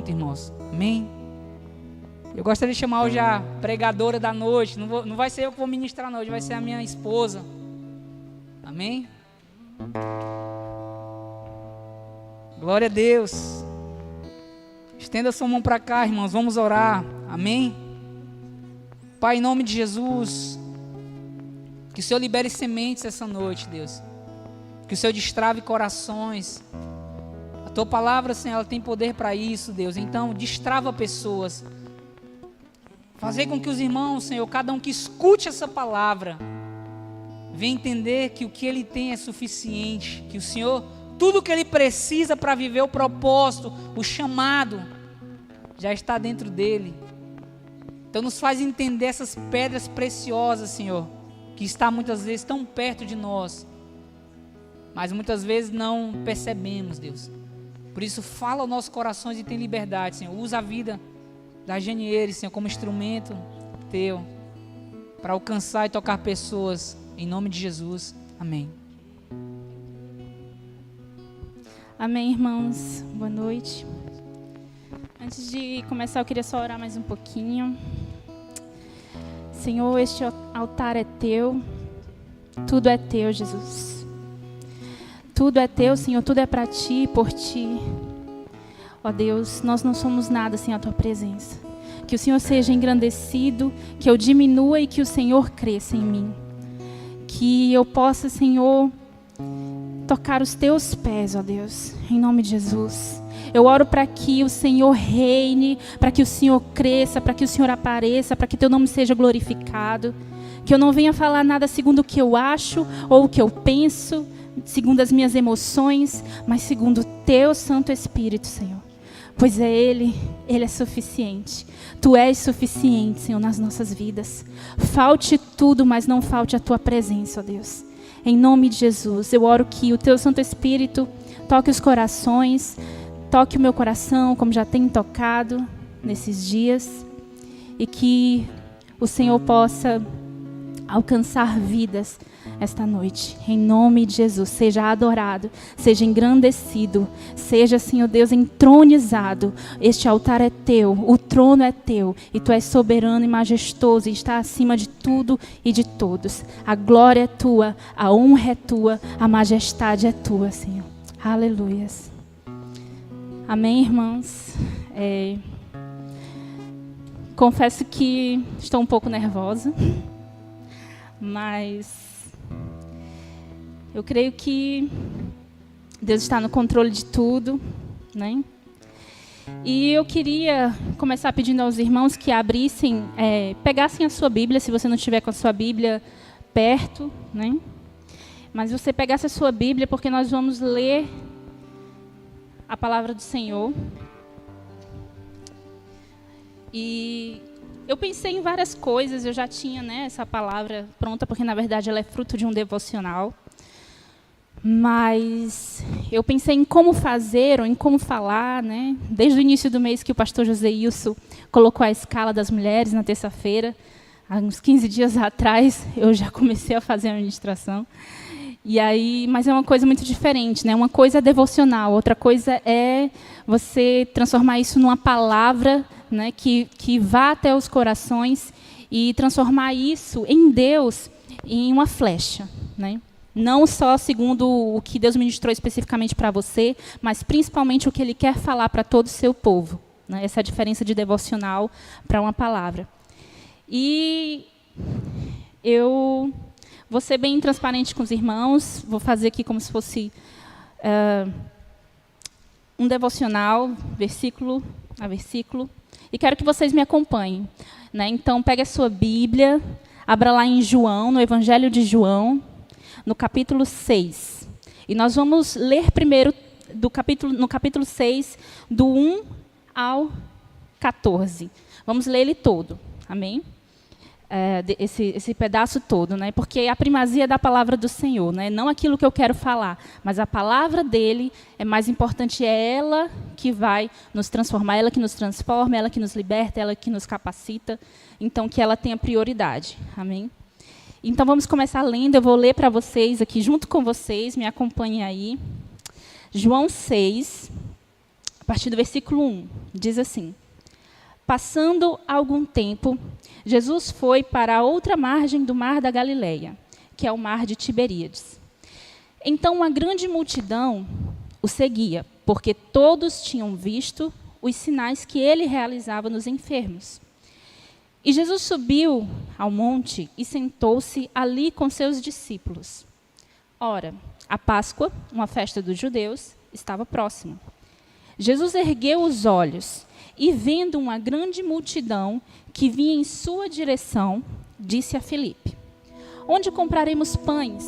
junto, irmãos. Amém? Eu gostaria de chamar hoje a pregadora da noite. Não vai ser eu que vou ministrar, não. Hoje vai ser a minha esposa. Amém? Glória a Deus. Estenda sua mão para cá, irmãos. Vamos orar. Amém? Pai, em nome de Jesus, que o Senhor libere sementes essa noite, Deus. Que o Senhor destrave corações. A Tua palavra, Senhor, ela tem poder para isso, Deus. Então, destrava pessoas. Fazer com que os irmãos, Senhor, cada um que escute essa palavra, venha entender que o que ele tem é suficiente. Que o Senhor, tudo o que ele precisa para viver o propósito, o chamado, já está dentro dele. Então nos faz entender essas pedras preciosas, Senhor, que está muitas vezes tão perto de nós, mas muitas vezes não percebemos, Deus. Por isso fala aos nossos corações e tem liberdade, Senhor. Usa a vida da Geniere, Senhor, como instrumento Teu, para alcançar e tocar pessoas, em nome de Jesus. Amém. Amém, irmãos. Boa noite. Antes de começar, eu queria só orar mais um pouquinho. Senhor, este altar é Teu. Tudo é Teu, Jesus. Tudo é Teu, Senhor. Tudo é para Ti e por Ti. Ó Deus, nós não somos nada sem a Tua presença. Que o Senhor seja engrandecido, que eu diminua e que o Senhor cresça em mim. Que eu possa, Senhor, tocar os Teus pés, ó Deus, em nome de Jesus. Eu oro para que o Senhor reine, para que o Senhor cresça, para que o Senhor apareça, para que Teu nome seja glorificado. Que eu não venha falar nada segundo o que eu acho ou o que eu penso, segundo as minhas emoções, mas segundo o Teu Santo Espírito, Senhor. Pois Ele é suficiente. Tu és suficiente, Senhor, nas nossas vidas. Falte tudo, mas não falte a Tua presença, ó Deus. Em nome de Jesus, eu oro que o Teu Santo Espírito toque os corações, toque o meu coração, como já tem tocado nesses dias, e que o Senhor possa alcançar vidas esta noite. Em nome de Jesus, seja adorado, seja engrandecido, seja, Senhor Deus, entronizado. Este altar é Teu, o trono é Teu, e Tu és soberano e majestoso, e está acima de tudo e de todos. A glória é Tua, a honra é Tua, a majestade é Tua, Senhor. Aleluias. Amém, irmãos? Confesso que estou um pouco nervosa, mas eu creio que Deus está no controle de tudo, né? E eu queria começar pedindo aos irmãos que abrissem, pegassem a sua Bíblia, se você não estiver com a sua Bíblia perto, né? Mas você pegasse a sua Bíblia, porque nós vamos ler a palavra do Senhor. E eu pensei em várias coisas, eu já tinha, né, essa palavra pronta, porque na verdade ela é fruto de um devocional. Mas eu pensei em como fazer ou em como falar, né? Desde o início do mês que o pastor José Ilso colocou a escala das mulheres na terça-feira, há uns 15 dias atrás, eu já comecei a fazer a ministração. E aí, mas é uma coisa muito diferente, né? Uma coisa é devocional, outra coisa é você transformar isso numa palavra, né, que vá até os corações e transformar isso em Deus em uma flecha, né? Não só segundo o que Deus ministrou especificamente para você, mas principalmente o que Ele quer falar para todo o seu povo, né? Essa é a diferença de devocional para uma palavra. E eu vou ser bem transparente com os irmãos, vou fazer aqui como se fosse um devocional, versículo a versículo, e quero que vocês me acompanhem, né? Então, pegue a sua Bíblia, abra lá em João, no Evangelho de João, no capítulo 6. E nós vamos ler primeiro no capítulo 6, do 1 ao 14. Vamos ler ele todo, amém? Esse pedaço todo, né? Porque a primazia é da palavra do Senhor, né? Não aquilo que eu quero falar, mas a palavra dele é mais importante, é ela que vai nos transformar, ela que nos transforma, ela que nos liberta, ela que nos capacita, então que ela tenha prioridade, amém? Então vamos começar lendo, eu vou ler para vocês aqui junto com vocês, me acompanhem aí. João 6, a partir do versículo 1, diz assim: Passando algum tempo, Jesus foi para a outra margem do mar da Galileia, que é o mar de Tiberíades. Então uma grande multidão o seguia, porque todos tinham visto os sinais que ele realizava nos enfermos. E Jesus subiu ao monte e sentou-se ali com seus discípulos. Ora, a Páscoa, uma festa dos judeus, estava próxima. Jesus ergueu os olhos e, vendo uma grande multidão que vinha em sua direção, disse a Filipe: Onde compraremos pães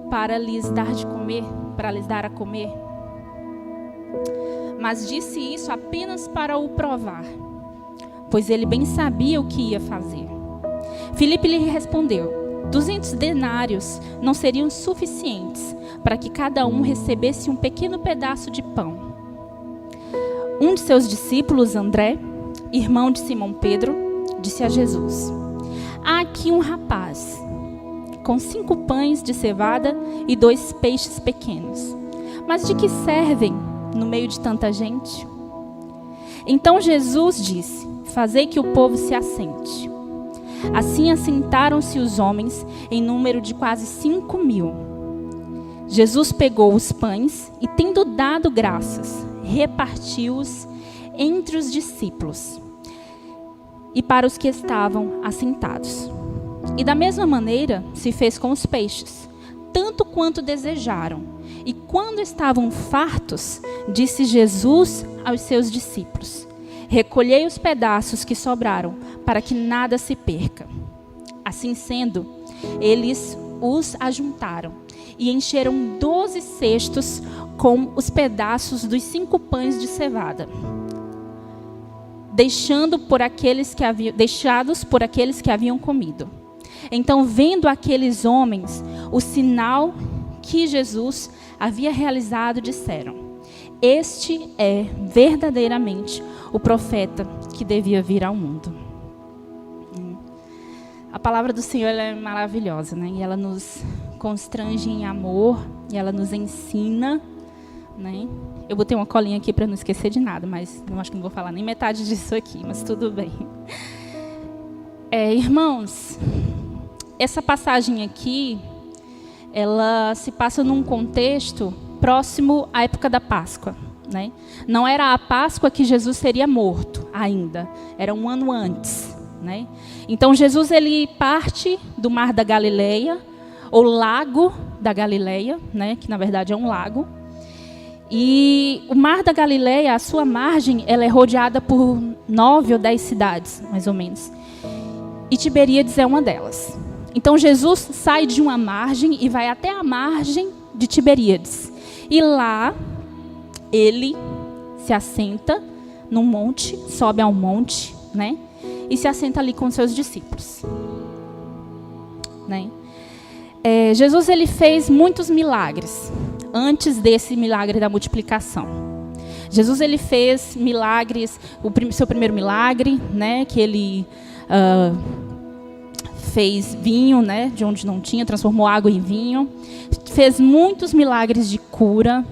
para lhes dar de comer, para lhes dar a comer? Mas disse isso apenas para o provar, pois ele bem sabia o que ia fazer. Filipe lhe respondeu: 200 denários não seriam suficientes para que cada um recebesse um pequeno pedaço de pão. Um de seus discípulos, André, irmão de Simão Pedro, disse a Jesus: Há aqui um rapaz com 5 pães de cevada e 2 peixes pequenos. Mas de que servem no meio de tanta gente? Então Jesus disse: Fazei que o povo se assente. Assim assentaram-se os homens em número de quase 5.000. Jesus pegou os pães e, tendo dado graças, repartiu-os entre os discípulos e para os que estavam assentados. E da mesma maneira se fez com os peixes, tanto quanto desejaram. E quando estavam fartos, disse Jesus aos seus discípulos: Recolhei os pedaços que sobraram, para que nada se perca. Assim sendo, eles os ajuntaram e encheram 12 cestos com os pedaços dos 5 pães de cevada, deixados por aqueles que haviam comido. Então, vendo aqueles homens o sinal que Jesus havia realizado, disseram: Este é verdadeiramente o profeta que devia vir ao mundo. A palavra do Senhor ela é maravilhosa, né? E ela nos constrange em amor, e ela nos ensina, né? Eu botei uma colinha aqui para não esquecer de nada, mas eu acho que não vou falar nem metade disso aqui, mas tudo bem. Irmãos, essa passagem aqui, ela se passa num contexto próximo à época da Páscoa, né? Não era a Páscoa que Jesus seria morto ainda, era um ano antes, né? Então Jesus ele parte do mar da Galileia, ou lago da Galileia, né? Que na verdade é um lago. E o mar da Galileia, a sua margem, ela é rodeada por 9 ou 10 cidades, mais ou menos. E Tiberíades é uma delas. Então Jesus sai de uma margem e vai até a margem de Tiberíades. E lá ele se assenta num monte, sobe ao monte, né? E se assenta ali com seus discípulos, né? Jesus ele fez muitos milagres antes desse milagre da multiplicação. Jesus ele fez milagres, seu primeiro milagre, né? Que ele fez vinho, né? De onde não tinha, transformou água em vinho. Fez muitos milagres de cura,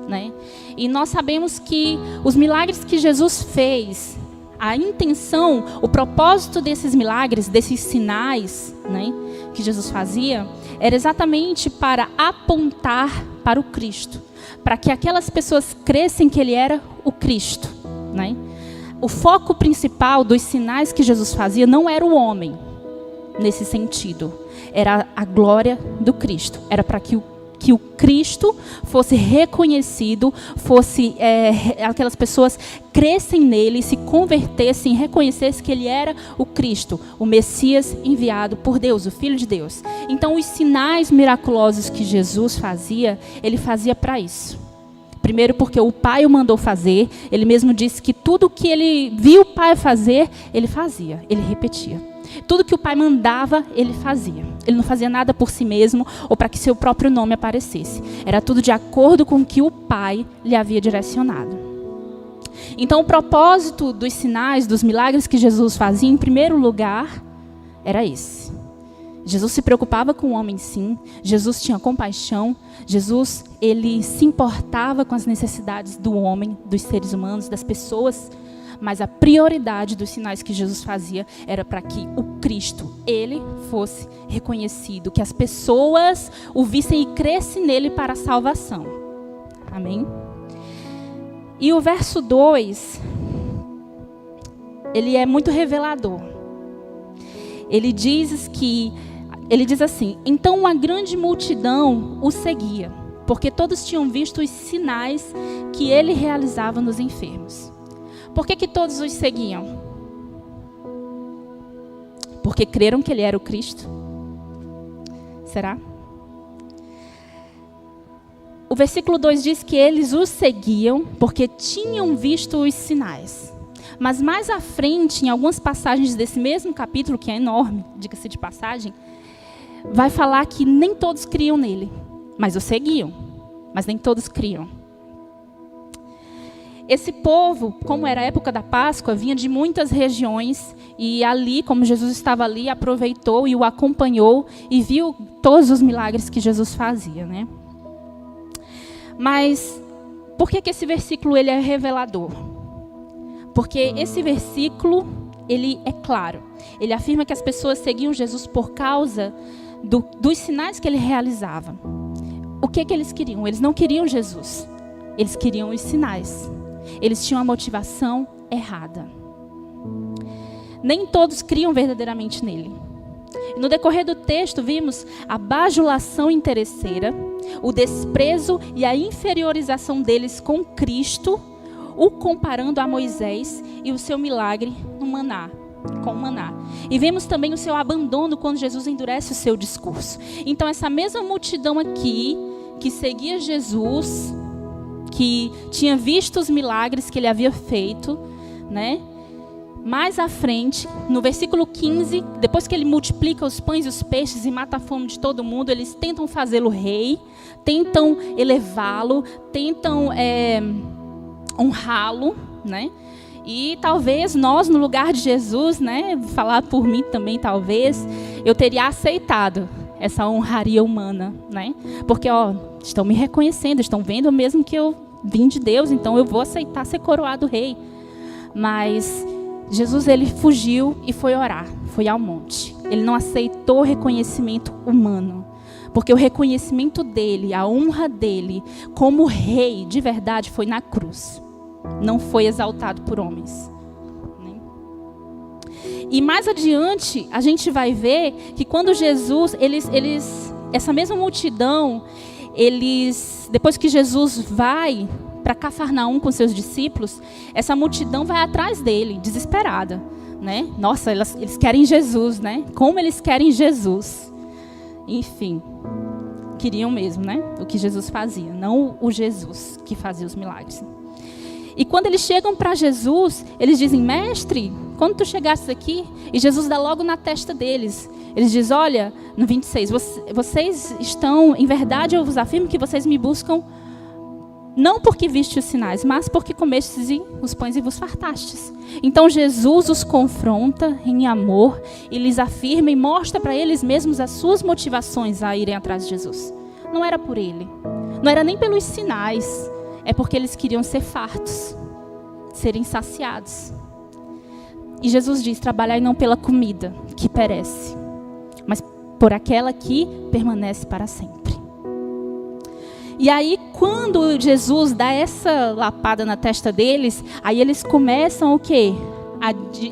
né? E nós sabemos que os milagres que Jesus fez, a intenção, o propósito desses milagres, desses sinais, né, que Jesus fazia, era exatamente para apontar para o Cristo, para que aquelas pessoas crescem que ele era o Cristo, né? O foco principal dos sinais que Jesus fazia não era o homem, nesse sentido, era a glória do Cristo, era para que o Cristo fosse reconhecido, aquelas pessoas crescem nele, se convertessem, reconhecessem que ele era o Cristo, o Messias enviado por Deus, o Filho de Deus. Então, os sinais miraculosos que Jesus fazia, ele fazia para isso. Primeiro porque o Pai o mandou fazer, ele mesmo disse que tudo que ele viu o Pai fazer, ele fazia, ele repetia. Tudo que o Pai mandava, ele fazia. Ele não fazia nada por si mesmo ou para que seu próprio nome aparecesse. Era tudo de acordo com o que o Pai lhe havia direcionado. Então, o propósito dos sinais, dos milagres que Jesus fazia, em primeiro lugar, era esse. Jesus se preocupava com o homem, sim. Jesus tinha compaixão. Jesus, ele se importava com as necessidades do homem, dos seres humanos, das pessoas. Mas a prioridade dos sinais que Jesus fazia era para que o Cristo, ele fosse reconhecido, que as pessoas o vissem e crescem nele para a salvação. Amém? E o verso 2, ele é muito revelador. Ele diz assim: então uma grande multidão o seguia, porque todos tinham visto os sinais que ele realizava nos enfermos. Por que todos os seguiam? Porque creram que ele era o Cristo? Será? O versículo 2 diz que eles o seguiam porque tinham visto os sinais. Mas mais à frente, em algumas passagens desse mesmo capítulo, que é enorme, diga-se de passagem, vai falar que nem todos criam nele, mas o seguiam, mas nem todos criam. Esse povo, como era a época da Páscoa, vinha de muitas regiões e ali, como Jesus estava ali, aproveitou e o acompanhou e viu todos os milagres que Jesus fazia, né? Mas por que esse versículo ele é revelador? Porque esse versículo, ele é claro. Ele afirma que as pessoas seguiam Jesus por causa dos sinais que ele realizava. O que eles queriam? Eles não queriam Jesus. Eles queriam os sinais. Eles tinham a motivação errada. Nem todos criam verdadeiramente nele. No decorrer do texto, vimos a bajulação interesseira, o desprezo e a inferiorização deles com Cristo, o comparando a Moisés e o seu milagre no maná, com o maná. E vemos também o seu abandono quando Jesus endurece o seu discurso. Então, essa mesma multidão aqui, que seguia Jesus, que tinha visto os milagres que ele havia feito, né? Mais à frente, no versículo 15, depois que ele multiplica os pães e os peixes e mata a fome de todo mundo, eles tentam fazê-lo rei, tentam elevá-lo, tentam honrá-lo, né? E talvez nós, no lugar de Jesus, né, falar por mim também, talvez, eu teria aceitado essa honraria humana, né? Porque, estão me reconhecendo, estão vendo mesmo que eu vim de Deus, então eu vou aceitar ser coroado rei. Mas Jesus, ele fugiu e foi orar, foi ao monte. Ele não aceitou reconhecimento humano, porque o reconhecimento dele, a honra dele como rei de verdade foi na cruz. Não foi exaltado por homens. E mais adiante, a gente vai ver que quando Jesus, essa mesma multidão, depois que Jesus vai para Cafarnaum com seus discípulos, essa multidão vai atrás dele, desesperada, né? Nossa, eles querem Jesus, né? Como eles querem Jesus? Enfim, queriam mesmo, né? O que Jesus fazia, não o Jesus que fazia os milagres. E quando eles chegam para Jesus, eles dizem: mestre, quando tu chegasses aqui, e Jesus dá logo na testa deles. Eles dizem: olha, no 26, vocês estão, em verdade eu vos afirmo que vocês me buscam não porque viste os sinais, mas porque comestes os pães e vos fartastes. Então Jesus os confronta em amor e lhes afirma e mostra para eles mesmos as suas motivações a irem atrás de Jesus. Não era por ele, não era nem pelos sinais, é porque eles queriam ser fartos, serem saciados. E Jesus diz: trabalhai não pela comida que perece, mas por aquela que permanece para sempre. E aí, quando Jesus dá essa lapada na testa deles, aí eles começam o quê?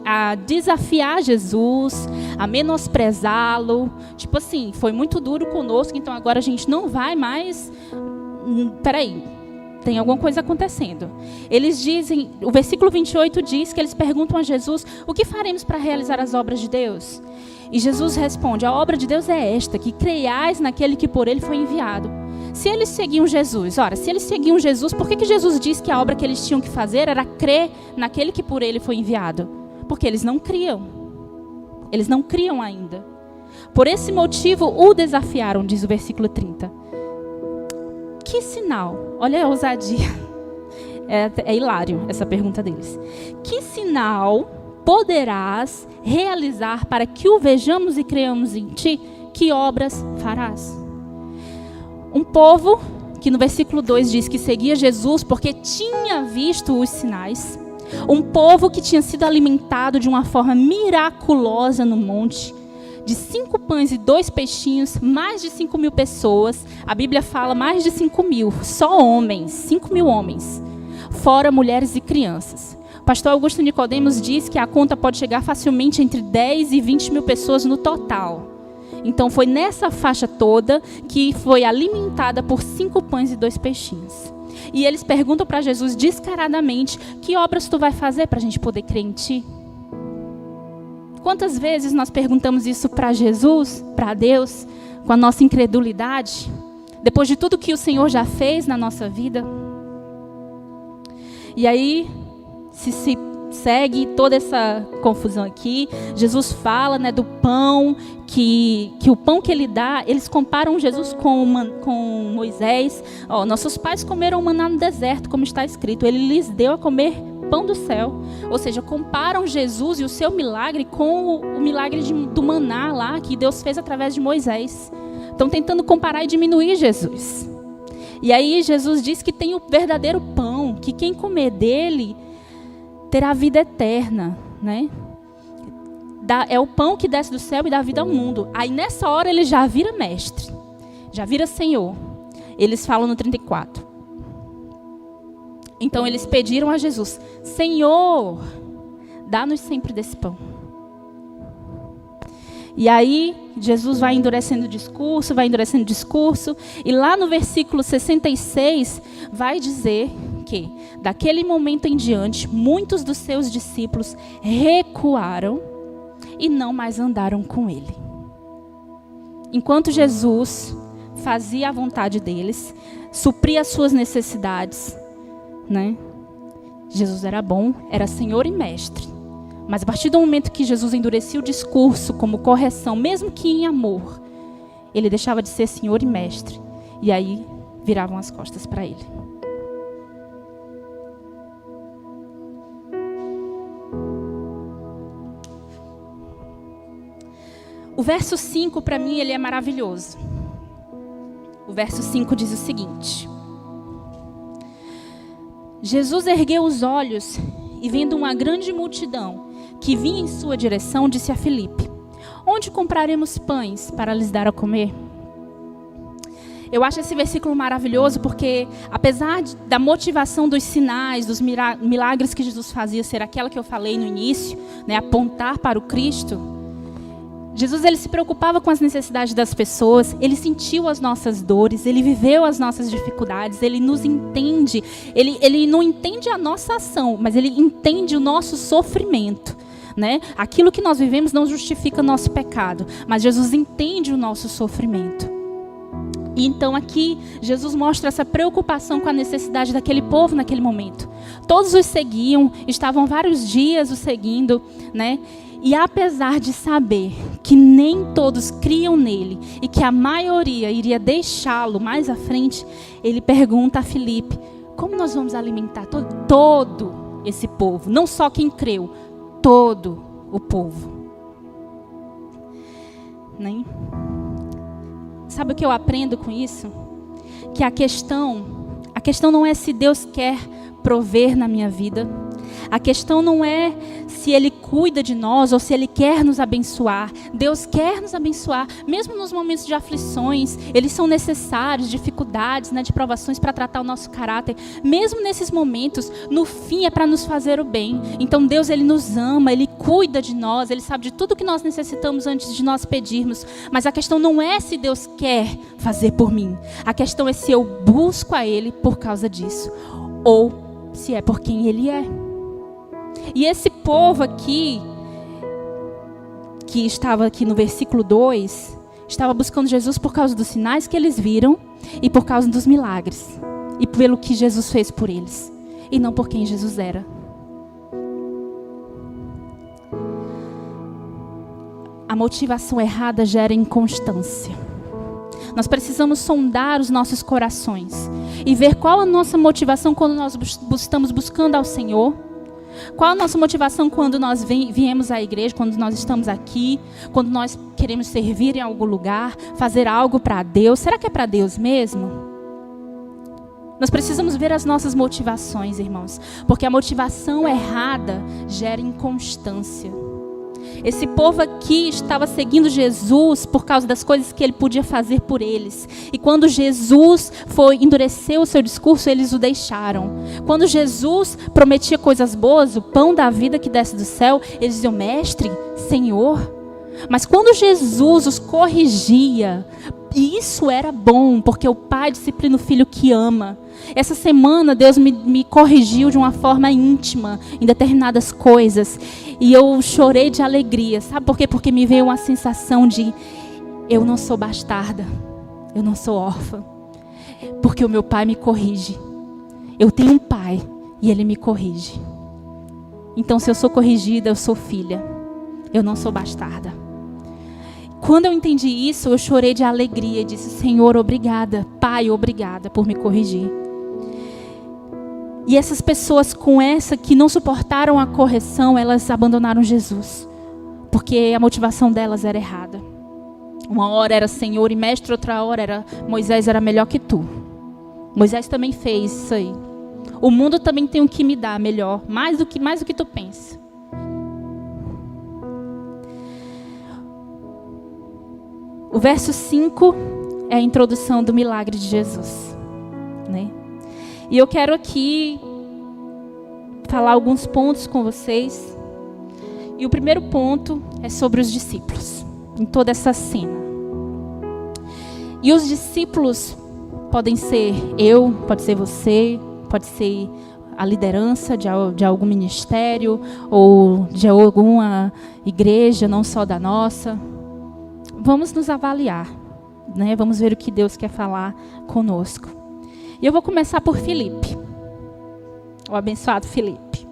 A desafiar Jesus, a menosprezá-lo. Tipo assim, foi muito duro conosco, então agora a gente não vai mais. Peraí, tem alguma coisa acontecendo. Eles dizem, o versículo 28 diz que eles perguntam a Jesus: o que faremos para realizar as obras de Deus? E Jesus responde: a obra de Deus é esta, que creiais naquele que por ele foi enviado. Se eles seguiam Jesus, se eles seguiam Jesus, por que Jesus disse que a obra que eles tinham que fazer era crer naquele que por ele foi enviado? Porque eles não criam. Eles não criam ainda. Por esse motivo o desafiaram, diz o versículo 30. Que sinal? Olha a ousadia. É hilário essa pergunta deles. Que sinal poderás realizar para que o vejamos e creamos em ti? que obras farás? Um povo que no versículo 2 diz que seguia Jesus porque tinha visto os sinais. Um povo que tinha sido alimentado de uma forma miraculosa no monte, de 5 pães e 2 peixinhos, mais de 5.000 pessoas. A Bíblia fala mais de 5.000, só homens, 5.000 homens, fora mulheres e crianças. O pastor Augusto Nicodemos diz que a conta pode chegar facilmente entre 10 e 20.000 pessoas no total. Então foi nessa faixa toda que foi alimentada por 5 pães e 2 peixinhos. E eles perguntam para Jesus descaradamente: que obras tu vai fazer para a gente poder crer em ti? Quantas vezes nós perguntamos isso para Jesus, para Deus, com a nossa incredulidade, depois de tudo que o Senhor já fez na nossa vida? E aí se segue toda essa confusão aqui. Jesus fala, né, do pão, que o pão que ele dá, eles comparam Jesus com Moisés. Nossos pais comeram maná no deserto, como está escrito. Ele lhes deu a comer pão do céu. Ou seja, comparam Jesus e o seu milagre com o milagre do maná lá, que Deus fez através de Moisés. Estão tentando comparar e diminuir Jesus. E aí Jesus diz que tem o verdadeiro pão, que quem comer dele terá vida eterna, né? É o pão que desce do céu e dá vida ao mundo. Aí nessa hora ele já vira mestre, já vira Senhor. Eles falam no 34. Então eles pediram a Jesus: Senhor, dá-nos sempre desse pão. E aí Jesus vai endurecendo o discurso, e lá no versículo 66 vai dizer que daquele momento em diante muitos dos seus discípulos recuaram e não mais andaram com ele. Enquanto Jesus fazia a vontade deles, supria as suas necessidades, né? Jesus era bom, era Senhor e Mestre. Mas a partir do momento que Jesus endurecia o discurso como correção, mesmo que em amor, ele deixava de ser Senhor e Mestre. E aí viravam as costas para ele. O verso 5, para mim, ele é maravilhoso. O verso 5 diz o seguinte: Jesus ergueu os olhos e, vendo uma grande multidão que vinha em sua direção, disse a Filipe: onde compraremos pães para lhes dar a comer? Eu acho esse versículo maravilhoso porque, apesar da motivação dos sinais, dos milagres que Jesus fazia ser aquela que eu falei no início, né, apontar para o Cristo, Jesus, ele se preocupava com as necessidades das pessoas, ele sentiu as nossas dores, ele viveu as nossas dificuldades, ele nos entende, ele não entende a nossa ação, mas ele entende o nosso sofrimento, né? Aquilo que nós vivemos não justifica o nosso pecado, mas Jesus entende o nosso sofrimento. E então aqui, Jesus mostra essa preocupação com a necessidade daquele povo naquele momento. Todos os seguiam, estavam vários dias o seguindo, né? E apesar de saber que nem todos criam nele e que a maioria iria deixá-lo mais à frente, ele pergunta a Filipe: como nós vamos alimentar todo esse povo? Não só quem creu, todo o povo. Né? Sabe o que eu aprendo com isso? Que a questão não é se Deus quer prover na minha vida. A questão não é se Ele cuida de nós ou se Ele quer nos abençoar. Deus quer nos abençoar, mesmo nos momentos de aflições. Eles são necessários, dificuldades, né, de provações para tratar o nosso caráter. Mesmo nesses momentos, no fim é para nos fazer o bem. Então Deus, Ele nos ama, Ele cuida de nós, Ele sabe de tudo que nós necessitamos antes de nós pedirmos. Mas a questão não é se Deus quer fazer por mim. A questão é se eu busco a Ele por causa disso, ou se é por quem Ele é. E esse povo aqui, que estava aqui no versículo 2, estava buscando Jesus por causa dos sinais que eles viram e por causa dos milagres. E pelo que Jesus fez por eles. E não por quem Jesus era. A motivação errada gera inconstância. Nós precisamos sondar os nossos corações e ver qual a nossa motivação quando nós estamos buscando ao Senhor. Qual a nossa motivação quando nós viemos à igreja, quando nós estamos aqui, quando nós queremos servir em algum lugar, fazer algo para Deus? Será que é para Deus mesmo? Nós precisamos ver as nossas motivações, irmãos, porque a motivação errada gera inconstância. Esse povo aqui estava seguindo Jesus por causa das coisas que ele podia fazer por eles. E quando Jesus endureceu o seu discurso, eles o deixaram. Quando Jesus prometia coisas boas, o pão da vida que desce do céu, eles diziam: Mestre, Senhor. Mas quando Jesus os corrigia, e isso era bom, porque o pai disciplina o filho que ama. Essa semana Deus me corrigiu de uma forma íntima em determinadas coisas. E eu chorei de alegria. Sabe por quê? Porque me veio uma sensação de: eu não sou bastarda, eu não sou órfã. Porque o meu pai me corrige. Eu tenho um pai e ele me corrige. Então, se eu sou corrigida, eu sou filha. Eu não sou bastarda. Quando eu entendi isso, eu chorei de alegria e disse: Senhor, obrigada. Pai, obrigada por me corrigir. E essas pessoas que não suportaram a correção, elas abandonaram Jesus. Porque a motivação delas era errada. Uma hora era Senhor e Mestre, outra hora era Moisés era melhor que tu. Moisés também fez isso aí. O mundo também tem o que me dar melhor, mais do que tu pensa. O verso 5 é a introdução do milagre de Jesus, né? E eu quero aqui falar alguns pontos com vocês. E o primeiro ponto é sobre os discípulos, em toda essa cena. E os discípulos podem ser eu, pode ser você, pode ser a liderança de algum ministério ou de alguma igreja, não só da nossa. Vamos nos avaliar, né? Vamos ver o que Deus quer falar conosco. E eu vou começar por Filipe, o abençoado Filipe.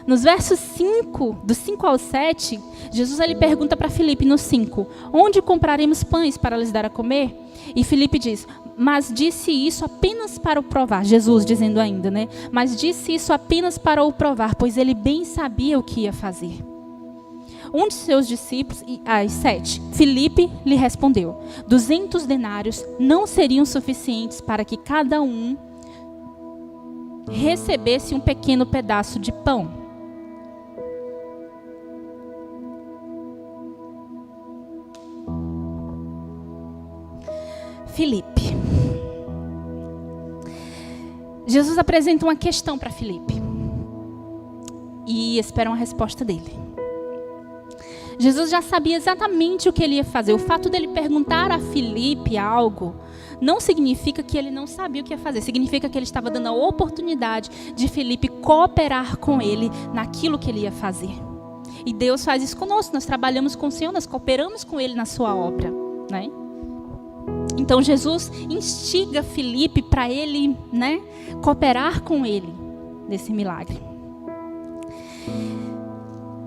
Nos versos 5, do 5 ao 7, Jesus ele pergunta para Filipe no 5, onde compraremos pães para lhes dar a comer? E Filipe diz, mas disse isso apenas para o provar. Jesus dizendo ainda, né? Mas disse isso apenas para o provar, pois ele bem sabia o que ia fazer. Um de seus discípulos, 7, Filipe lhe respondeu, 200 denários não seriam suficientes para que cada um recebesse um pequeno pedaço de pão. Filipe. Jesus apresenta uma questão para Filipe e espera uma resposta dele. Jesus já sabia exatamente o que ele ia fazer. O fato dele perguntar a Filipe algo não significa que ele não sabia o que ia fazer. Significa que ele estava dando a oportunidade de Filipe cooperar com ele naquilo que ele ia fazer. E Deus faz isso conosco. Nós trabalhamos com o Senhor, nós cooperamos com ele na sua obra, né? Então Jesus instiga Filipe para ele, né, cooperar com ele nesse milagre.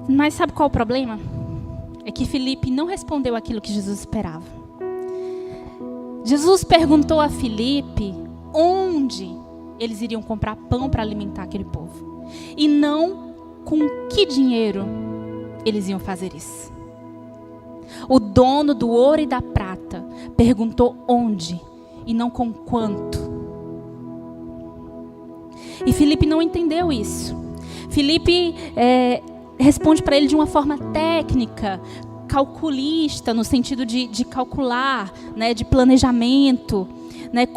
Mas sabe qual é o problema? É que Filipe não respondeu aquilo que Jesus esperava. Jesus perguntou a Filipe onde eles iriam comprar pão para alimentar aquele povo. E não com que dinheiro eles iam fazer isso. O dono do ouro e da prata perguntou onde e não com quanto. E Filipe não entendeu isso. Filipe responde para ele de uma forma técnica, calculista, no sentido de calcular, né, de planejamento. Né?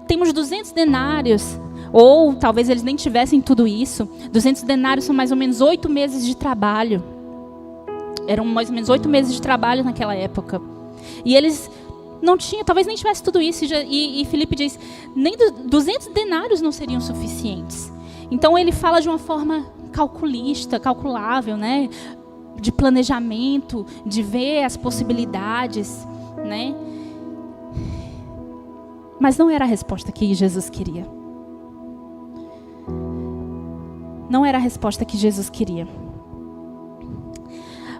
Temos 200 denários, ou talvez eles nem tivessem tudo isso. 200 denários são mais ou menos 8 meses de trabalho. Eram mais ou menos 8 meses de trabalho naquela época. E eles não tinham, talvez nem tivesse tudo isso. E Filipe diz, nem 200 denários não seriam suficientes. Então ele fala de uma forma calculista, calculável, né? De planejamento, de ver as possibilidades, né? Mas não era a resposta que Jesus queria. Não era a resposta que Jesus queria.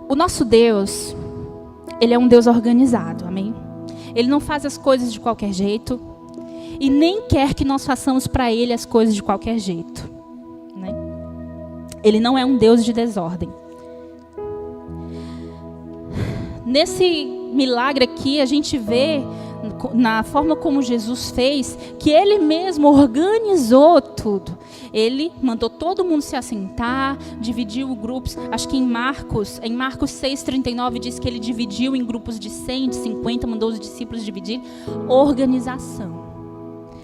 O nosso Deus, Ele é um Deus organizado, amém? Ele não faz as coisas de qualquer jeito e nem quer que nós façamos para Ele as coisas de qualquer jeito, né? Ele não é um Deus de desordem. Nesse milagre aqui, a gente vê, na forma como Jesus fez, que Ele mesmo organizou tudo. Ele mandou todo mundo se assentar, dividiu grupos. Acho que em Marcos 6:39 diz que Ele dividiu em grupos de 100, de 50, mandou os discípulos dividir. Organização.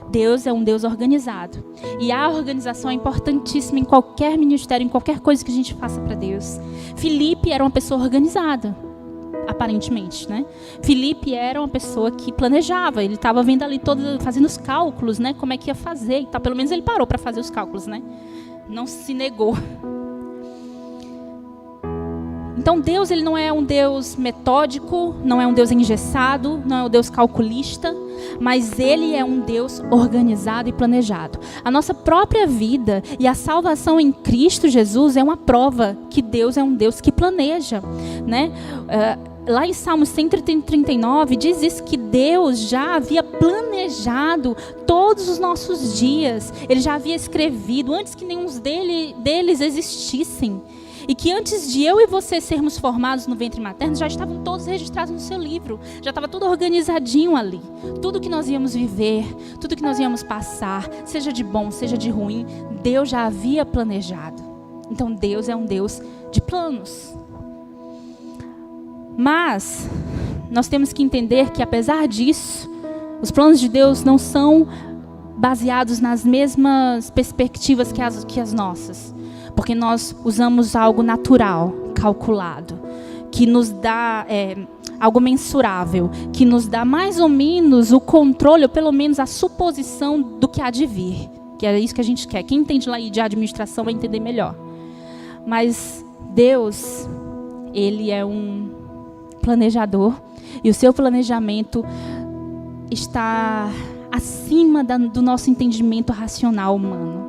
Deus é um Deus organizado. E a organização é importantíssima em qualquer ministério, em qualquer coisa que a gente faça para Deus. Filipe era uma pessoa organizada, aparentemente, né? Filipe era uma pessoa que planejava. Ele estava vendo ali fazendo os cálculos, né? Como é que ia fazer e tal. Pelo menos ele parou para fazer os cálculos, né? Não se negou. Então Deus, ele não é um Deus metódico, não é um Deus engessado, não é um Deus calculista, mas Ele é um Deus organizado e planejado. A nossa própria vida e a salvação em Cristo Jesus é uma prova que Deus é um Deus que planeja, né? Lá em Salmos 139 diz isso, que Deus já havia planejado todos os nossos dias. Ele já havia escrevido antes que nenhum deles existissem. E que antes de eu e você sermos formados no ventre materno, já estavam todos registrados no seu livro. Já estava tudo organizadinho ali. Tudo que nós íamos viver, tudo que nós íamos passar, seja de bom, seja de ruim, Deus já havia planejado. Então Deus é um Deus de planos. Mas nós temos que entender que, apesar disso, os planos de Deus não são baseados nas mesmas perspectivas que as nossas. Porque nós usamos algo natural, calculado, que nos dá algo mensurável, que nos dá mais ou menos o controle, ou pelo menos a suposição do que há de vir. Que é isso que a gente quer. Quem entende lá de administração vai entender melhor. Mas Deus, Ele é um planejador, e o seu planejamento está acima do nosso entendimento racional humano,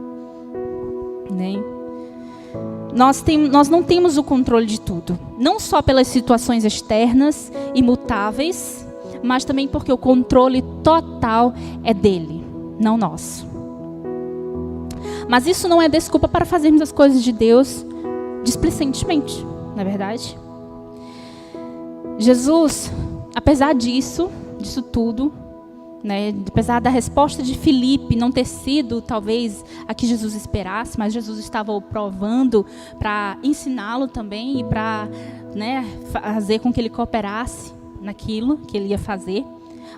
né? Nós não temos o controle de tudo, não só pelas situações externas, imutáveis, mas também porque o controle total é dele, não nosso. Mas isso não é desculpa para fazermos as coisas de Deus displicentemente, não é verdade? Jesus, apesar disso tudo, né, apesar da resposta de Filipe não ter sido talvez a que Jesus esperasse, mas Jesus estava o provando para ensiná-lo também e para, né, fazer com que ele cooperasse naquilo que ele ia fazer.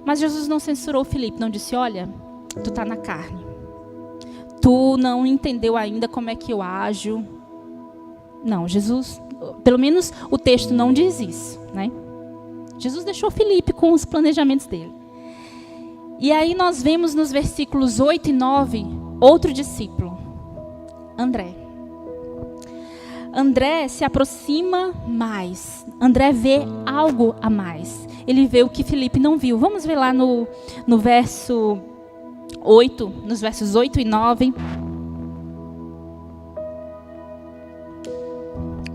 Mas Jesus não censurou Filipe, não disse: olha, tu está na carne, tu não entendeu ainda como é que eu ajo. Não, Jesus, pelo menos o texto não diz isso, né? Jesus deixou Filipe com os planejamentos dele. E aí nós vemos nos versículos 8 e 9, outro discípulo, André. André se aproxima mais. André vê algo a mais. Ele vê o que Filipe não viu. Vamos ver lá no verso 8, nos versos 8 e 9.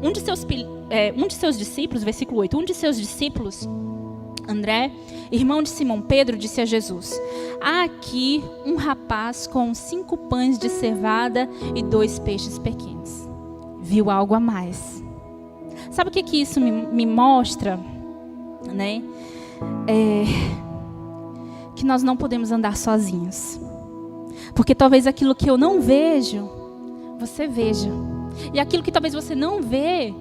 Um de seus discípulos, versículo 8, um de seus discípulos, André, irmão de Simão Pedro, disse a Jesus: há aqui um rapaz com 5 pães de cevada e 2 peixes pequenos. Viu algo a mais. Sabe o que isso me mostra? Né? Que nós não podemos andar sozinhos. Porque talvez aquilo que eu não vejo, você veja. E aquilo que talvez você não vê,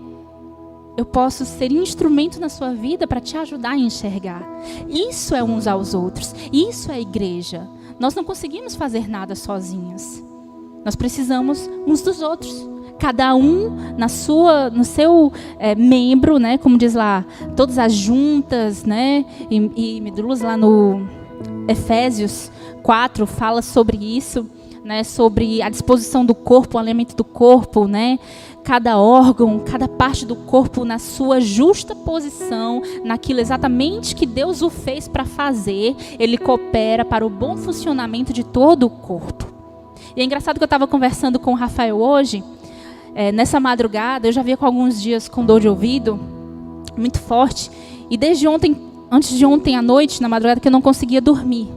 eu posso ser instrumento na sua vida para te ajudar a enxergar. Isso é uns aos outros. Isso é a igreja. Nós não conseguimos fazer nada sozinhos. Nós precisamos uns dos outros. Cada um no seu membro, né? Como diz lá, todas as juntas, né? E medulas lá no Efésios 4 fala sobre isso, né? Sobre a disposição do corpo, o alimento do corpo, né? Cada órgão, cada parte do corpo na sua justa posição, naquilo exatamente que Deus o fez para fazer, ele coopera para o bom funcionamento de todo o corpo. E é engraçado que eu estava conversando com o Rafael hoje, nessa madrugada, eu já vinha com alguns dias com dor de ouvido, muito forte, e desde ontem, antes de ontem à noite, na madrugada, que eu não conseguia dormir.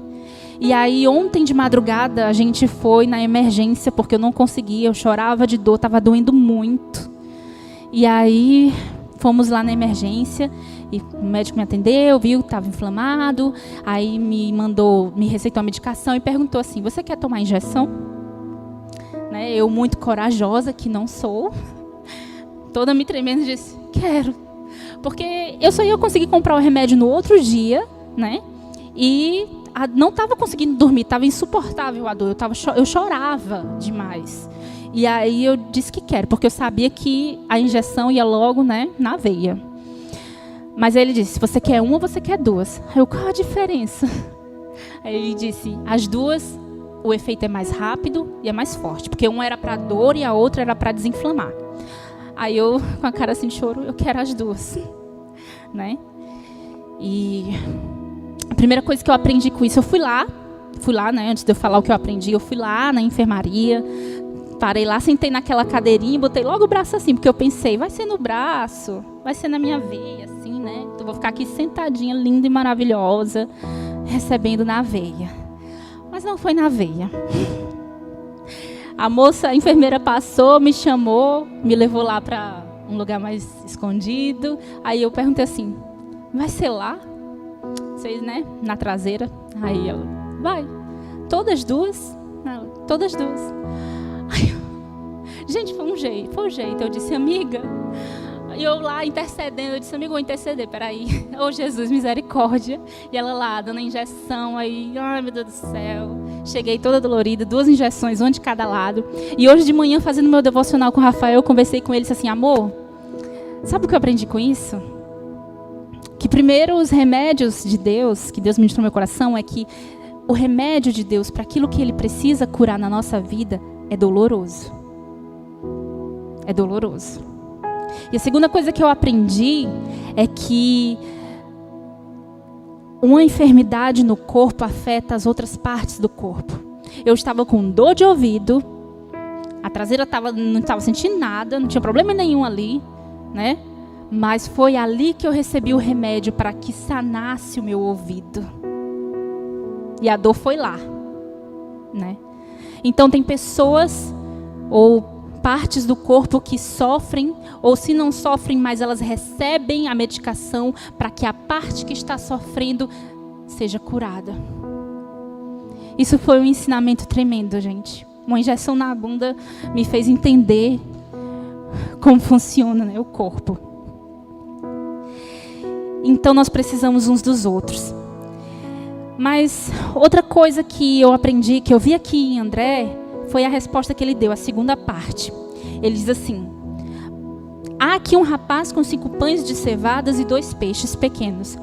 E aí ontem de madrugada a gente foi na emergência porque eu não conseguia, eu chorava de dor, estava doendo muito. E aí fomos lá na emergência e o médico me atendeu, viu que estava inflamado, aí me receitou a medicação e perguntou assim: você quer tomar injeção? Né? Eu, muito corajosa, que não sou, toda me tremendo, disse: quero. Porque eu só ia conseguir comprar o remédio no outro dia, né? E não estava conseguindo dormir, estava insuportável a dor, eu chorava demais. E aí eu disse que quero, porque eu sabia que a injeção ia logo, né, na veia. Mas aí ele disse: você quer uma ou você quer duas? Aí eu: qual a diferença? Aí ele disse: as duas, o efeito é mais rápido e é mais forte, porque uma era para dor e a outra era para desinflamar. Aí eu, com a cara assim de choro: eu quero as duas, né? E a primeira coisa que eu aprendi com isso, eu fui lá, né, antes de eu falar o que eu aprendi, eu fui lá na enfermaria, parei lá, sentei naquela cadeirinha e botei logo o braço assim, porque eu pensei: vai ser no braço, vai ser na minha veia, assim, né? Então eu vou ficar aqui sentadinha, linda e maravilhosa, recebendo na veia. Mas não foi na veia. A enfermeira passou, me chamou, me levou lá para um lugar mais escondido. Aí eu perguntei assim: vai ser lá? Vocês, né? Na traseira. Aí ela: vai. Todas duas? Ela: todas duas. Aí gente, foi um jeito. Eu disse: amiga. E eu lá intercedendo, eu disse: amigo, vou interceder, peraí. Ô Jesus, misericórdia. E ela lá, dando a injeção, aí, ai meu Deus do céu. Cheguei toda dolorida, 2 injeções, uma de cada lado. E hoje de manhã, fazendo meu devocional com o Rafael, eu conversei com ele e disse assim: amor, sabe o que eu aprendi com isso? Que primeiro os remédios de Deus, que Deus ministrou no meu coração, é que o remédio de Deus para aquilo que Ele precisa curar na nossa vida é doloroso. É doloroso. E a segunda coisa que eu aprendi é que uma enfermidade no corpo afeta as outras partes do corpo. Eu estava com dor de ouvido, a traseira não estava sentindo nada, não tinha problema nenhum ali, né? Mas foi ali que eu recebi o remédio para que sanasse o meu ouvido. E a dor foi lá, né? Então tem pessoas ou partes do corpo que sofrem, ou se não sofrem, mas elas recebem a medicação para que a parte que está sofrendo seja curada. Isso foi um ensinamento tremendo, gente. Uma injeção na bunda me fez entender como funciona, né, o corpo. Então nós precisamos uns dos outros. Mas outra coisa que eu aprendi, que eu vi aqui em André, foi a resposta que ele deu, a segunda parte. Ele diz assim: há aqui um rapaz com 5 pães de cevadas e 2 peixes pequenos,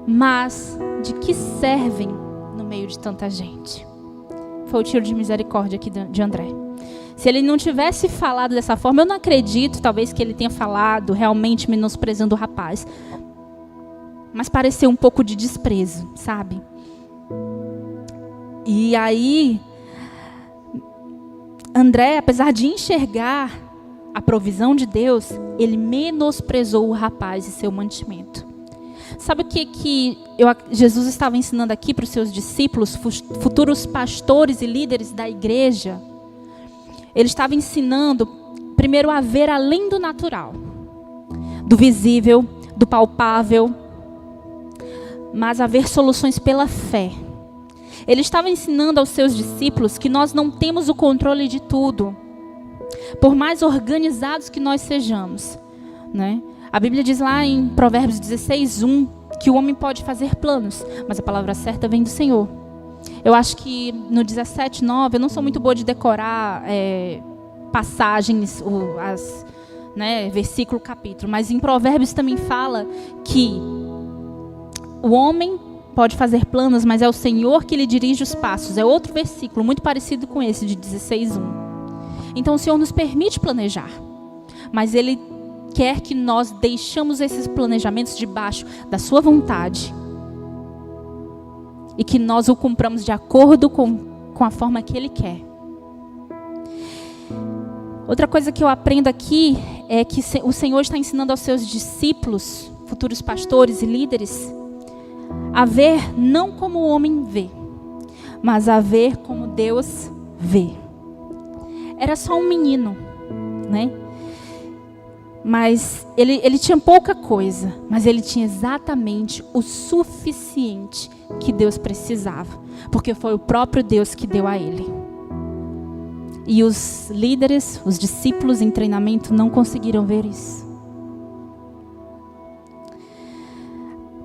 mas de que servem no meio de tanta gente? Foi o tiro de misericórdia aqui de André. Se ele não tivesse falado dessa forma, eu não acredito, talvez, que ele tenha falado realmente menosprezando o rapaz. Mas pareceu um pouco de desprezo, sabe? E aí André, apesar de enxergar a provisão de Deus, ele menosprezou o rapaz e seu mantimento. Sabe o que Jesus estava ensinando aqui para os seus discípulos, futuros pastores e líderes da igreja? Ele estava ensinando, primeiro, a ver além do natural, do visível, do palpável, mas a ver soluções pela fé. Ele estava ensinando aos seus discípulos que nós não temos o controle de tudo, por mais organizados que nós sejamos, né? A Bíblia diz lá em Provérbios 16:1 que o homem pode fazer planos, mas a palavra certa vem do Senhor. Eu acho que no 17:9, eu não sou muito boa de decorar passagens, versículo, capítulo, mas em Provérbios também fala que o homem pode fazer planos, mas é o Senhor que lhe dirige os passos. É outro versículo muito parecido com esse de 16:1. Então o Senhor nos permite planejar, mas Ele quer que nós deixemos esses planejamentos debaixo da sua vontade e que nós o cumpramos de acordo com a forma que Ele quer. Outra coisa que eu aprendo aqui é que o Senhor está ensinando aos seus discípulos, futuros pastores e líderes, a ver não como o homem vê. mas a ver como Deus vê. Era só um menino, né? Mas ele tinha pouca coisa, mas ele tinha exatamente o suficiente que Deus precisava, porque foi o próprio Deus que deu a ele. E os líderes, os discípulos em treinamento não conseguiram ver isso.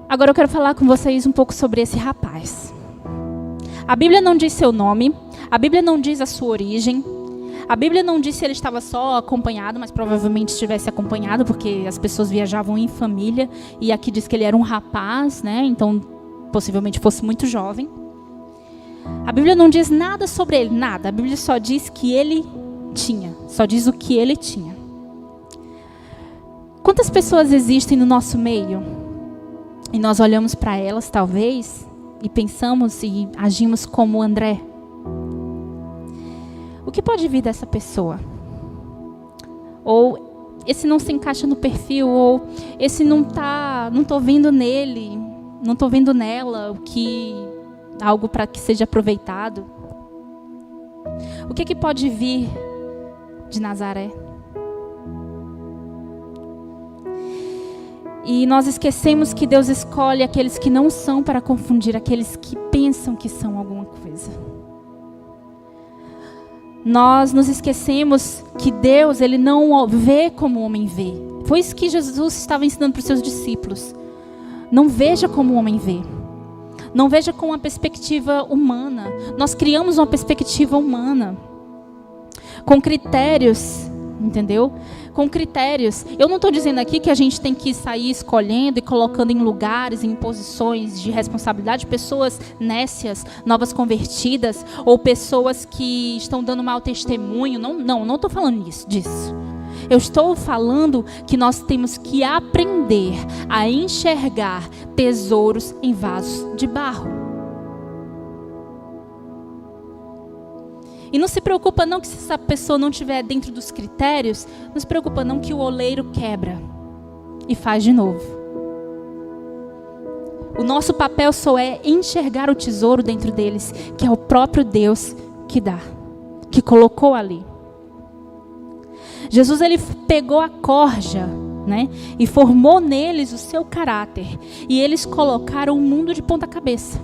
Agora eu quero falar com vocês um pouco sobre esse rapaz. A Bíblia não diz seu nome, a Bíblia não diz a sua origem, a Bíblia não diz se ele estava só acompanhado, mas provavelmente estivesse acompanhado, porque as pessoas viajavam em família, e aqui diz que ele era um rapaz, né? Então possivelmente fosse muito jovem. A Bíblia não diz nada sobre ele, nada. A Bíblia só diz que ele tinha, só diz o que ele tinha. Quantas pessoas existem no nosso meio? E nós olhamos para elas, talvez, e pensamos e agimos como André. O que pode vir dessa pessoa? Ou esse não se encaixa no perfil, ou esse não estou vendo nele, não estou vendo nela algo para que seja aproveitado. O que pode vir de Nazaré? E nós esquecemos que Deus escolhe aqueles que não são para confundir aqueles que pensam que são alguma coisa. Nós nos esquecemos que Deus, Ele não vê como o homem vê. Foi isso que Jesus estava ensinando para os seus discípulos. Não veja como o homem vê. Não veja com uma perspectiva humana. Nós criamos uma perspectiva humana. Com critérios, entendeu? Com critérios. Eu não estou dizendo aqui que a gente tem que sair escolhendo e colocando em lugares, em posições de responsabilidade, pessoas nécias, novas convertidas, ou pessoas que estão dando mau testemunho. Não estou falando disso. Eu estou falando que nós temos que aprender a enxergar tesouros em vasos de barro. E não se preocupa não que se essa pessoa não estiver dentro dos critérios, não se preocupa não que o oleiro quebra e faz de novo. O nosso papel só é enxergar o tesouro dentro deles, que é o próprio Deus que dá, que colocou ali. Jesus, ele pegou a corja, né, e formou neles o seu caráter, e eles colocaram o mundo de ponta cabeça.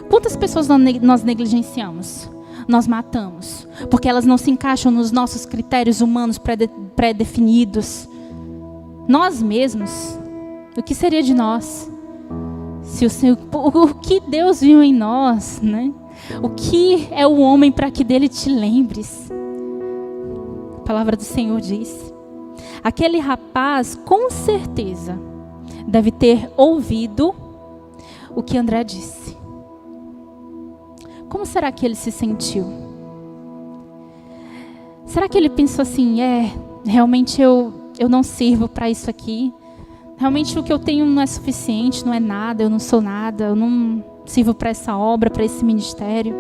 Quantas pessoas nós negligenciamos? Nós matamos, porque elas não se encaixam nos nossos critérios humanos pré-definidos. Nós mesmos, o que seria de nós? O que Deus viu em nós, né? O que é o homem para que dele te lembres? A palavra do Senhor diz. Aquele rapaz, com certeza, deve ter ouvido o que André disse. Como será que ele se sentiu? Será que ele pensou assim, realmente eu não sirvo para isso aqui? Realmente o que eu tenho não é suficiente, não é nada, eu não sou nada, eu não sirvo para essa obra, para esse ministério,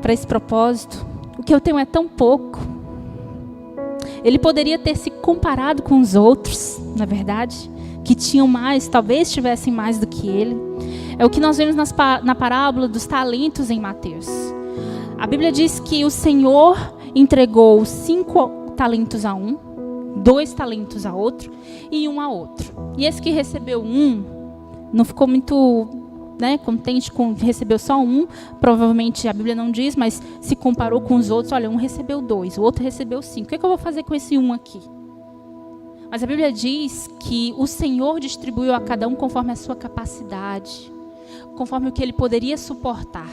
para esse propósito. O que eu tenho é tão pouco. Ele poderia ter se comparado com os outros, na verdade, que tinham mais, talvez tivessem mais do que ele. É o que nós vemos na parábola dos talentos em Mateus. A Bíblia diz que o Senhor entregou 5 talentos a um, 2 talentos a outro e 1 a outro. E esse que recebeu 1 não ficou muito, contente com que recebeu só 1. Provavelmente a Bíblia não diz, mas se comparou com os outros. Olha, um recebeu 2, o outro recebeu 5. O que eu vou fazer com esse 1 aqui? Mas a Bíblia diz que o Senhor distribuiu a cada um conforme a sua capacidade, conforme o que ele poderia suportar.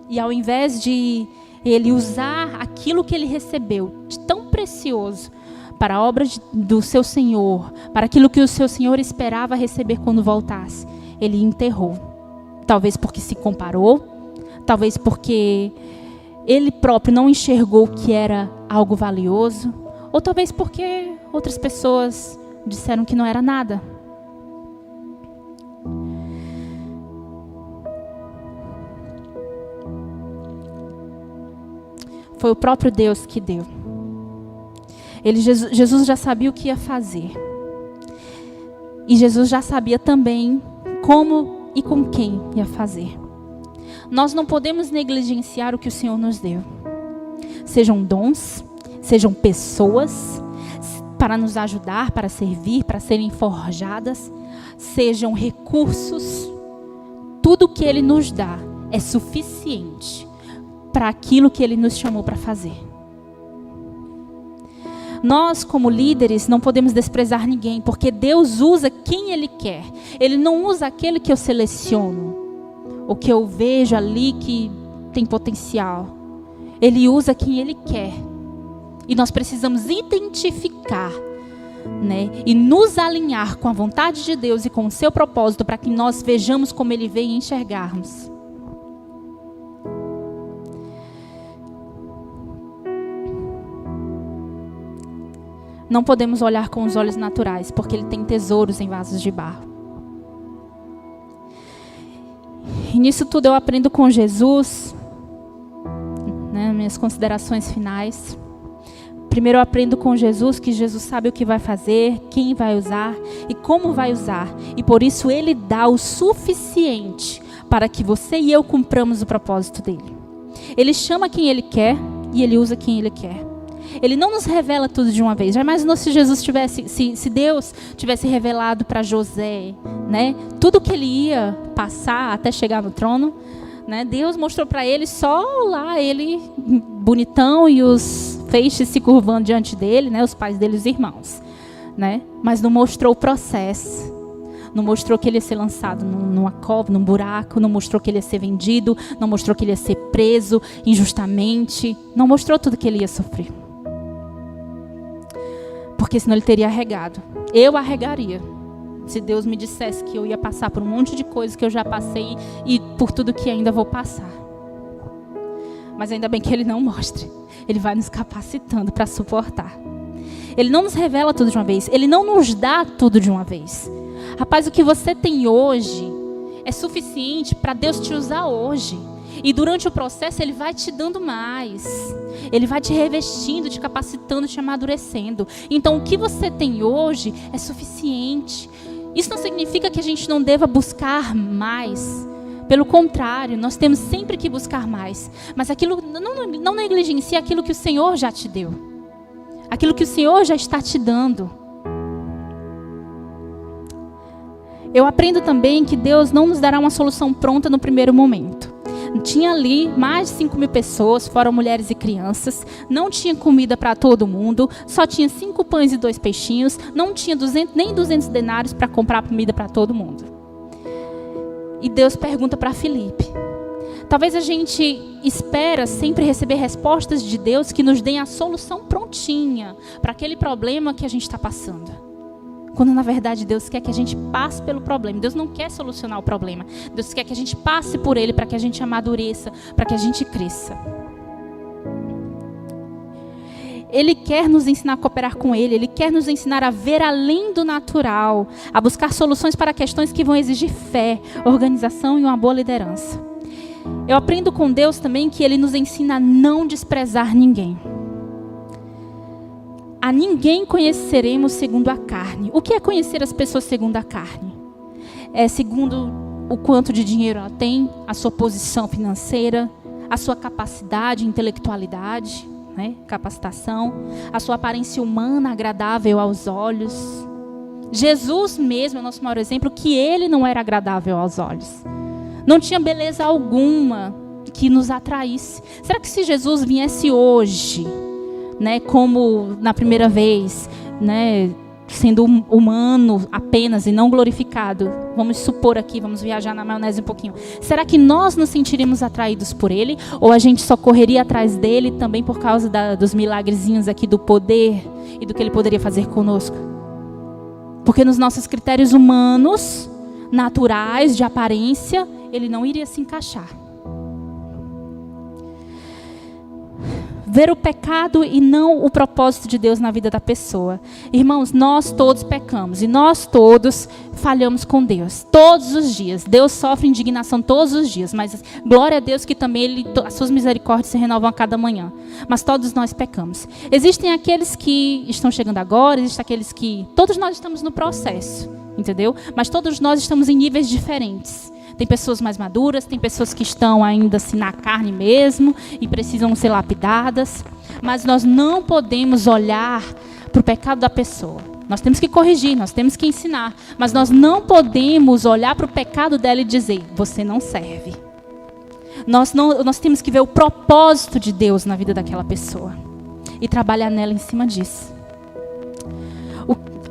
E ao invés de ele usar aquilo que ele recebeu de tão precioso para a obra do seu Senhor, para aquilo que o seu Senhor esperava receber quando voltasse, ele enterrou. Talvez porque se comparou, talvez porque ele próprio não enxergou que era algo valioso, ou talvez porque outras pessoas disseram que não era nada. Foi o próprio Deus que deu. Jesus já sabia o que ia fazer. E Jesus já sabia também como e com quem ia fazer. Nós não podemos negligenciar o que o Senhor nos deu. Sejam dons, sejam pessoas para nos ajudar, para servir, para serem forjadas, sejam recursos. Tudo que Ele nos dá é suficiente para aquilo que Ele nos chamou para fazer. Nós, como líderes, não podemos desprezar ninguém, porque Deus usa quem Ele quer. Ele não usa aquele que eu seleciono, ou que eu vejo ali que tem potencial. Ele usa quem Ele quer. E nós precisamos identificar, né, e nos alinhar com a vontade de Deus e com o seu propósito, para que nós vejamos como Ele vê e enxergarmos. Não podemos olhar com os olhos naturais, porque Ele tem tesouros em vasos de barro. E nisso tudo eu aprendo com Jesus, né, minhas considerações finais. Primeiro eu aprendo com Jesus que Jesus sabe o que vai fazer, quem vai usar e como vai usar. E por isso Ele dá o suficiente para que você e eu cumpramos o propósito dEle. Ele chama quem Ele quer e Ele usa quem Ele quer. Ele não nos revela tudo de uma vez. Já imaginou se Jesus tivesse, se Deus tivesse revelado para José, né, tudo que ele ia passar até chegar no trono, né? Deus mostrou para ele só lá, ele bonitão e os feixes se curvando diante dele, né, os pais dele, os irmãos, né? Mas não mostrou o processo. Não mostrou que ele ia ser lançado numa cova, num buraco. Não mostrou que ele ia ser vendido. Não mostrou que ele ia ser preso injustamente. Não mostrou tudo que ele ia sofrer. Porque senão ele teria arregado. Eu arregaria. Se Deus me dissesse que eu ia passar por um monte de coisas que eu já passei e por tudo que ainda vou passar. Mas ainda bem que Ele não mostre. Ele vai nos capacitando para suportar. Ele não nos revela tudo de uma vez. Ele não nos dá tudo de uma vez. Rapaz, o que você tem hoje é suficiente para Deus te usar hoje. E durante o processo Ele vai te dando mais. Ele vai te revestindo, te capacitando, te amadurecendo. Então o que você tem hoje é suficiente. Isso não significa que a gente não deva buscar mais. Pelo contrário, nós temos sempre que buscar mais. Mas aquilo, não negligencie aquilo que o Senhor já te deu. Aquilo que o Senhor já está te dando. Eu aprendo também que Deus não nos dará uma solução pronta no primeiro momento. Tinha ali mais de 5.000 pessoas, fora mulheres e crianças. Não tinha comida para todo mundo. Só tinha 5 pães e 2 peixinhos. Não tinha nem 200 denários para comprar comida para todo mundo. E Deus pergunta para Filipe. Talvez a gente espera sempre receber respostas de Deus que nos deem a solução prontinha para aquele problema que a gente está passando. Quando na verdade Deus quer que a gente passe pelo problema. Deus não quer solucionar o problema. Deus quer que a gente passe por ele para que a gente amadureça, para que a gente cresça. Ele quer nos ensinar a cooperar com Ele. Ele quer nos ensinar a ver além do natural, a buscar soluções para questões que vão exigir fé, organização e uma boa liderança. Eu aprendo com Deus também que Ele nos ensina a não desprezar ninguém. A ninguém conheceremos segundo a carne. O que é conhecer as pessoas segundo a carne? É segundo o quanto de dinheiro ela tem, a sua posição financeira, a sua capacidade, intelectualidade, né? Capacitação, a sua aparência humana agradável aos olhos. Jesus mesmo é o nosso maior exemplo, que Ele não era agradável aos olhos. Não tinha beleza alguma que nos atraísse. Será que se Jesus viesse hoje, né, como na primeira vez, né, sendo humano apenas e não glorificado, vamos supor aqui, vamos viajar na maionese um pouquinho, será que nós nos sentiríamos atraídos por Ele? Ou a gente só correria atrás dele também por causa dos milagrezinhos aqui, do poder e do que Ele poderia fazer conosco? Porque nos nossos critérios humanos, naturais, de aparência, Ele não iria se encaixar. Ver o pecado e não o propósito de Deus na vida da pessoa. Irmãos, nós todos pecamos e nós todos falhamos com Deus. Todos os dias. Deus sofre indignação todos os dias. Mas glória a Deus que também as suas misericórdias se renovam a cada manhã. Mas todos nós pecamos. Existem aqueles que estão chegando agora, existem aqueles que... Todos nós estamos no processo. entendeu? Mas todos nós estamos em níveis diferentes. Tem pessoas mais maduras, tem pessoas que estão ainda assim na carne mesmo e precisam ser lapidadas. Mas nós não podemos olhar para o pecado da pessoa. Nós temos que corrigir, nós temos que ensinar. Mas nós não podemos olhar para o pecado dela e dizer, você não serve. Nós temos que ver o propósito de Deus na vida daquela pessoa. E trabalhar nela em cima disso.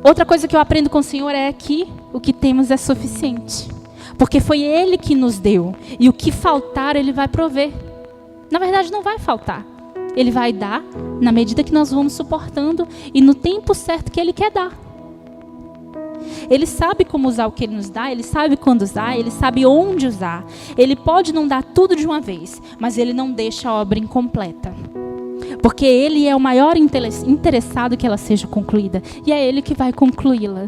Outra coisa que eu aprendo com o Senhor é que o que temos é suficiente. Porque foi Ele que nos deu. E o que faltar, Ele vai prover. Na verdade, não vai faltar. Ele vai dar na medida que nós vamos suportando e no tempo certo que Ele quer dar. Ele sabe como usar o que Ele nos dá, Ele sabe quando usar, Ele sabe onde usar. Ele pode não dar tudo de uma vez, mas Ele não deixa a obra incompleta. Porque Ele é o maior interessado que ela seja concluída. E é Ele que vai concluí-la.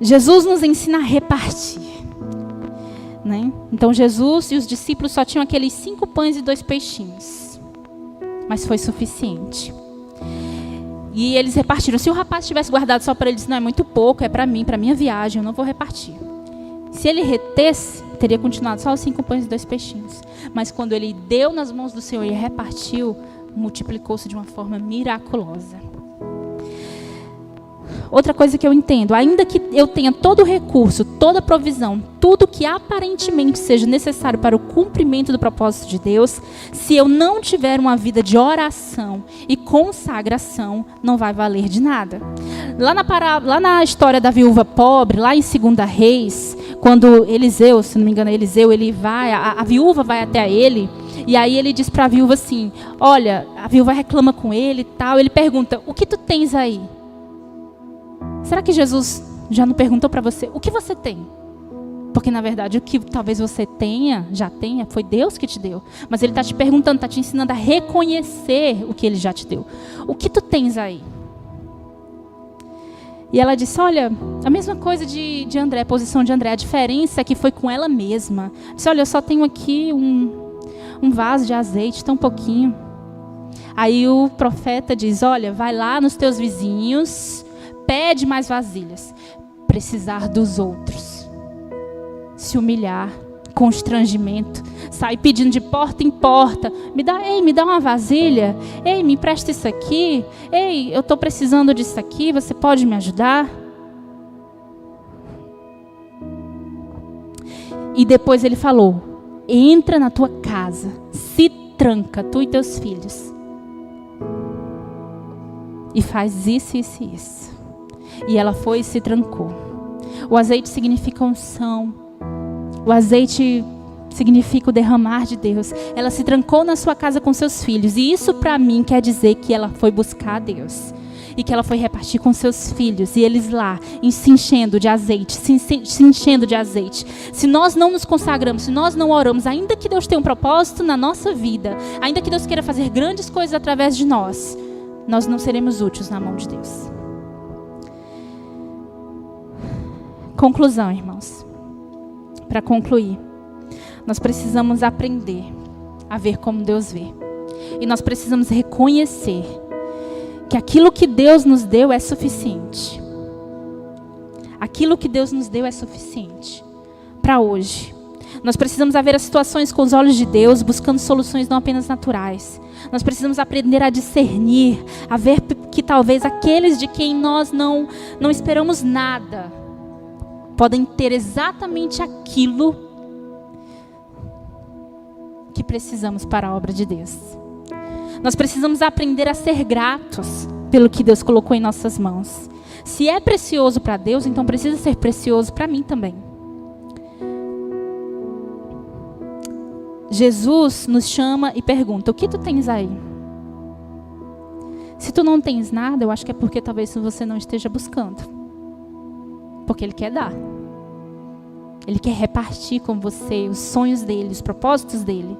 Jesus nos ensina a repartir. Né? Então Jesus e os discípulos só tinham aqueles 5 pães e 2 peixinhos. Mas foi suficiente. E eles repartiram. Se o rapaz tivesse guardado só para ele, disse, não, é muito pouco, é para mim, para minha viagem, eu não vou repartir. Se ele retesse, teria continuado só os 5 pães e 2 peixinhos. Mas quando ele deu nas mãos do Senhor e repartiu, multiplicou-se de uma forma miraculosa. Outra coisa que eu entendo, ainda que eu tenha todo o recurso, toda a provisão, tudo que aparentemente seja necessário para o cumprimento do propósito de Deus, se eu não tiver uma vida de oração e consagração, não vai valer de nada. Lá na história da viúva pobre, lá em 2 Reis, quando Eliseu, se não me engano, ele vai, a viúva vai até ele, e aí ele diz para a viúva assim, olha, a viúva reclama com ele e tal, ele pergunta, o que tu tens aí? Será que Jesus já não perguntou para você, o que você tem? Porque, na verdade, o que talvez você já tenha, foi Deus que te deu. Mas Ele está te perguntando, está te ensinando a reconhecer o que Ele já te deu. O que tu tens aí? E ela disse, olha, a mesma coisa de André, a posição de André. A diferença é que foi com ela mesma. Disse, olha, eu só tenho aqui um vaso de azeite, tão pouquinho. Aí o profeta diz, olha, vai lá nos teus vizinhos, pede mais vasilhas. Precisar dos outros. Se humilhar, constrangimento, sair pedindo de porta em porta. Me dá uma vasilha. Ei, me empresta isso aqui. Ei, eu estou precisando disso aqui. Você pode me ajudar? E depois ele falou, entra na tua casa, se tranca, tu e teus filhos. E faz isso, isso e isso. E ela foi e se trancou. O azeite significa unção. O azeite significa o derramar de Deus. Ela se trancou na sua casa com seus filhos. E isso para mim quer dizer que ela foi buscar a Deus. E que ela foi repartir com seus filhos. E eles lá, se enchendo de azeite. Se enchendo de azeite. Se nós não nos consagramos, se nós não oramos, ainda que Deus tenha um propósito na nossa vida, ainda que Deus queira fazer grandes coisas através de nós, nós não seremos úteis na mão de Deus. Conclusão, irmãos. Para concluir, nós precisamos aprender a ver como Deus vê. E nós precisamos reconhecer que aquilo que Deus nos deu é suficiente. Aquilo que Deus nos deu é suficiente para hoje. Nós precisamos ver as situações com os olhos de Deus, buscando soluções não apenas naturais. Nós precisamos aprender a discernir, a ver que talvez aqueles de quem nós não esperamos nada, podem ter exatamente aquilo que precisamos para a obra de Deus. Nós precisamos aprender a ser gratos pelo que Deus colocou em nossas mãos. Se é precioso para Deus, então precisa ser precioso para mim também. Jesus nos chama e pergunta, o que tu tens aí? Se tu não tens nada, eu acho que é porque talvez você não esteja buscando. Porque Ele quer dar. Ele quer repartir com você os sonhos dele, os propósitos dele.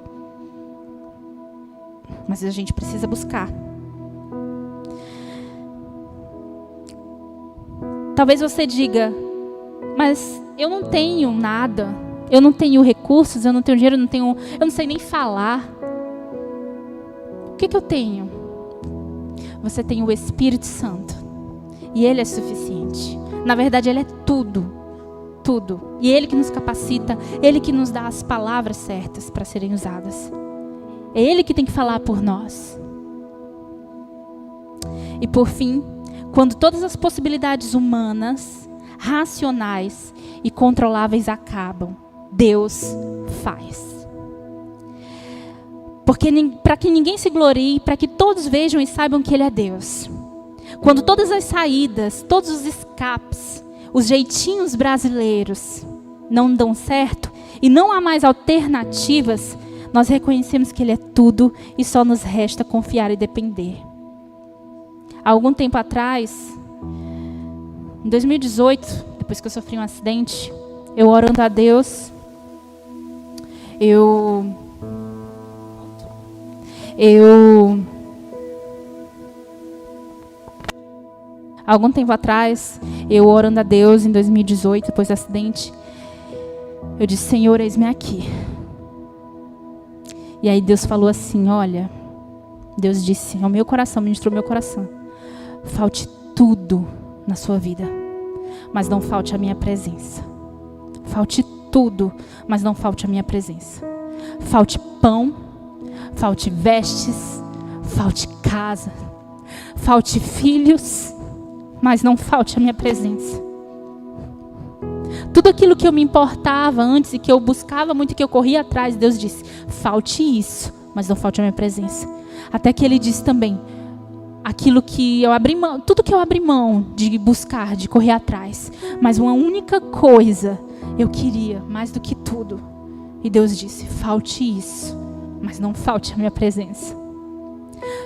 Mas a gente precisa buscar. Talvez você diga, mas eu não tenho nada. Eu não tenho recursos, eu não tenho dinheiro, eu não sei nem falar. O que eu tenho? Você tem o Espírito Santo. E Ele é suficiente. Na verdade, Ele é tudo. Tudo. E Ele que nos capacita, Ele que nos dá as palavras certas para serem usadas. É Ele que tem que falar por nós. E por fim, quando todas as possibilidades humanas, racionais e controláveis acabam, Deus faz. Porque para que ninguém se glorie, para que todos vejam e saibam que Ele é Deus. Quando todas as saídas, todos os escapes, os jeitinhos brasileiros não dão certo e não há mais alternativas, nós reconhecemos que Ele é tudo e só nos resta confiar e depender. Há algum tempo atrás, em 2018, depois que eu sofri um acidente, eu orando a Deus, algum tempo atrás, eu orando a Deus em 2018, depois do acidente, eu disse, Senhor, eis-me aqui. E aí Deus falou assim, olha, Deus disse ao meu coração, ministrou meu coração, falte tudo na sua vida, mas não falte a minha presença. Falte tudo, mas não falte a minha presença. Falte pão, falte vestes, falte casa, falte filhos, mas não falte a minha presença. Tudo aquilo que eu me importava antes e que eu buscava muito e que eu corria atrás, Deus disse, falte isso, mas não falte a minha presença. Até que Ele disse também, aquilo que eu abri mão, tudo que eu abri mão de buscar, de correr atrás, mas uma única coisa eu queria, mais do que tudo. E Deus disse, falte isso, mas não falte a minha presença.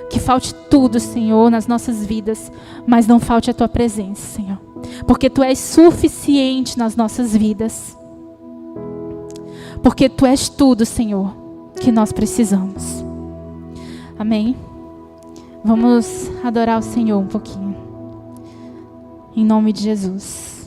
Que falte tudo, Senhor, nas nossas vidas, mas não falte a Tua presença, Senhor. Porque Tu és suficiente nas nossas vidas. Porque Tu és tudo, Senhor, que nós precisamos. Amém? Vamos adorar o Senhor um pouquinho. Em nome de Jesus.